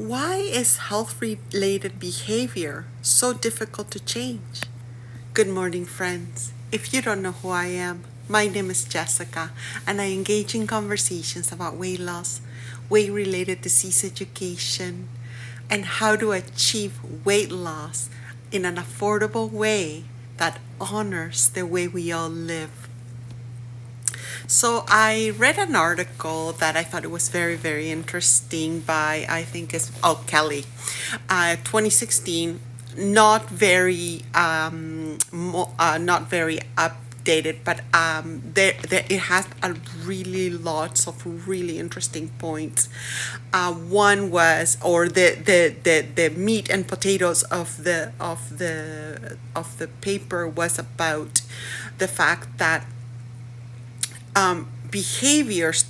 Why is health-related behavior so difficult to change? Good morning, friends. If you don't know who I am, my name is Jessica, and I engage in conversations about weight loss, weight-related disease education, and how to achieve weight loss in an affordable way that honors the way we all live. So I read an article that I thought it was very, very interesting by, I think it's, Kelly, 2016, not very, not very updated, but it has a really lots of really interesting points. One was, or the meat and potatoes of the paper was about the fact that behaviors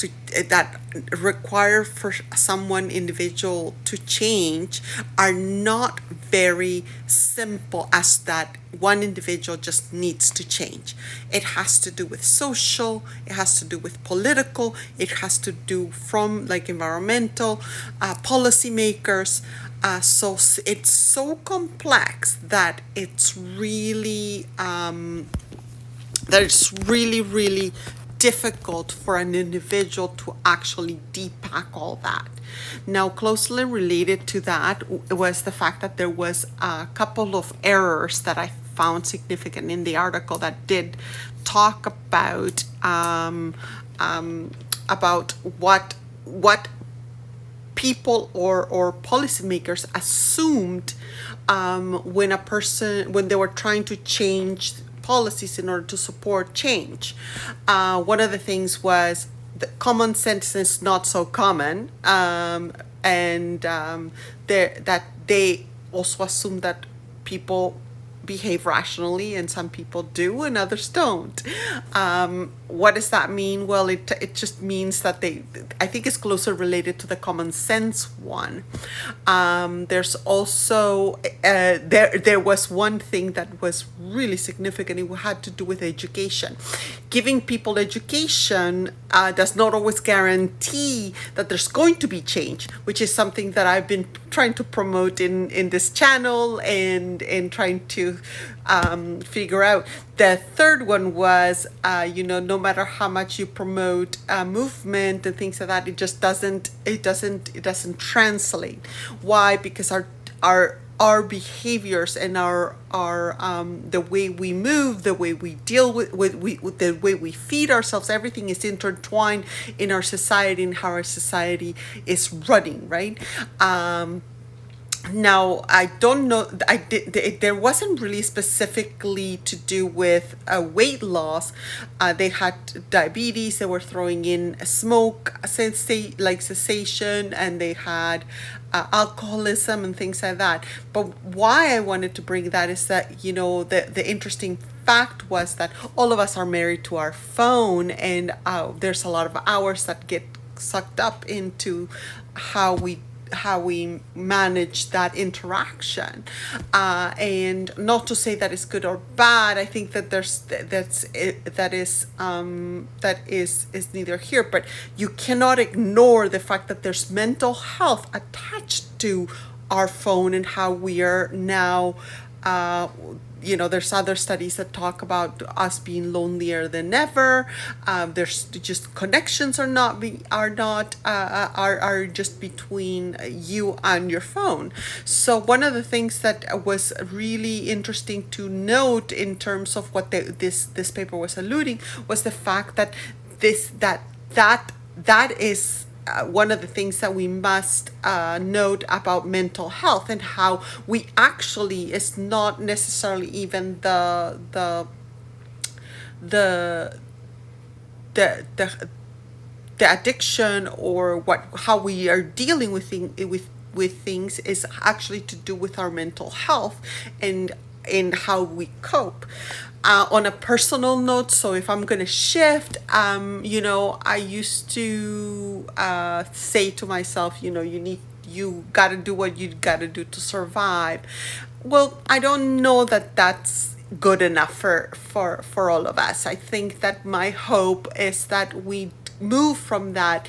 that require for someone individual to change are not very simple, as that one individual just needs to change. It has to do with social, it has to do with political, it has to do from like environmental, policymakers. So it's so complex that it's really really difficult for an individual to actually depack all that. Now, closely related to that was the fact that there was a couple of errors that I found significant in the article that did talk about what people or policymakers assumed when they were trying to change policies in order to support change. One of the things was that common sense is not so common, that they also assume that people behave rationally, and some people do and others don't. What does that mean? Well, it just means that I think it's closer related to the common sense one. There's also there was one thing that was really significant. It had to do with education. Giving people education does not always guarantee that there's going to be change, which is something that I've been trying to promote in this channel and trying to figure out. The third one was, no matter how much you promote movement and things like that, it just doesn't translate. Why? Because our behaviors and our the way we move, the way we deal with the way we feed ourselves, everything is intertwined in our society and how our society is running, right? Now, I don't know, there wasn't really specifically to do with weight loss. They had diabetes, they were throwing in smoke, cessation, and they had alcoholism and things like that. But why I wanted to bring that is that, the interesting fact was that all of us are married to our phone, and there's a lot of hours that get sucked up into how we manage that interaction, and not to say that it's good or bad. I think that that is neither here, but you cannot ignore the fact that there's mental health attached to our phone and how we are now. There's other studies that talk about us being lonelier than ever. There's just connections are just between you and your phone. So one of the things that was really interesting to note in terms of what this paper was alluding was the fact that that is one of the things that we must note about mental health, and how we actually is not necessarily even the addiction, or how we are dealing with things is actually to do with our mental health and how we cope. On a personal note, so if I'm going to shift, I used to say to myself, you got to do what you got to do to survive. Well, I don't know that that's good enough for all of us. I think that my hope is that we move from that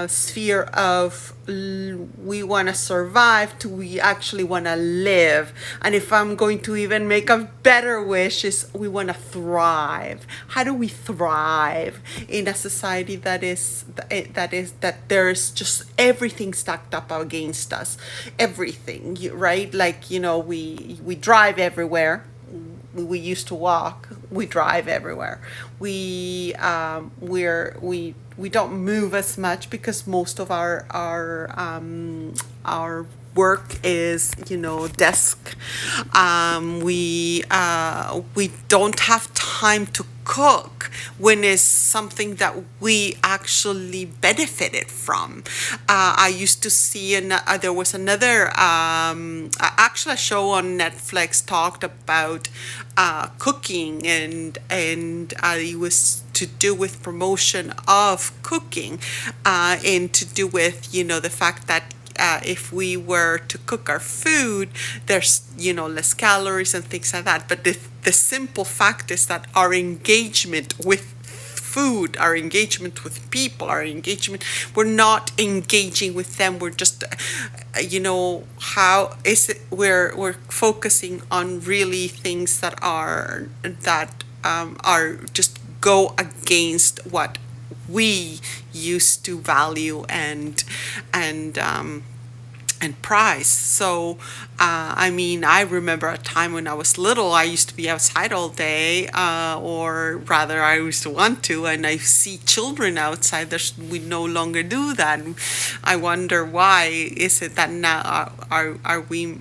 sphere of we want to survive to we actually want to live. And if I'm going to even make a better wish, is we want to thrive. How do we thrive in a society that there's just everything stacked up against us, everything, right? Like, we drive everywhere. We used to walk. We drive everywhere. We don't move as much because most of our work is, desk. We don't have time to cook when it's something that we actually benefited from. I used to see, there was another, actually a show on Netflix talked about cooking, and it was to do with promotion of cooking, and to do with, the fact that if we were to cook our food, there's, less calories and things like that. But the simple fact is that our engagement with food, our engagement with people, we're not engaging with them. We're just, how is it, we're focusing on really things that are just go against what we used to value and price. So, I remember a time when I was little, I used to be outside all day, or rather, I used to want to, and I see children outside. We no longer do that. I wonder why. Is it that now are we,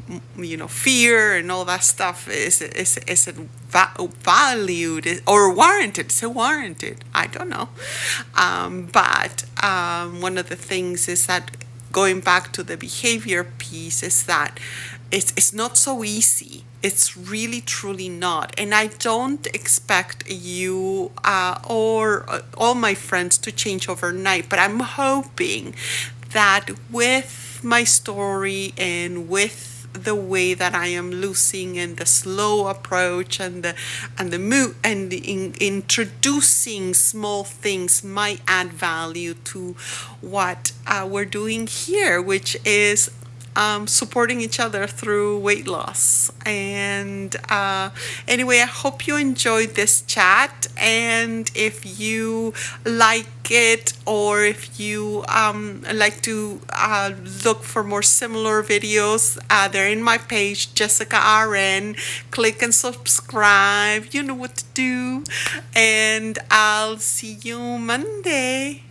fear and all that stuff? Is it valued or warranted? Is it warranted? I don't know. But one of the things is that, going back to the behavior piece, is that it's not so easy. It's really truly not. And I don't expect you or all my friends to change overnight, but I'm hoping that with my story and with the way that I am losing, and the slow approach, and the move, and introducing small things might add value to what we're doing here, which is supporting each other through weight loss. And anyway, I hope you enjoyed this chat. And if you like it, or if you like to look for more similar videos, they're in my page, Jessica RN. Click and subscribe. You know what to do. And I'll see you Monday.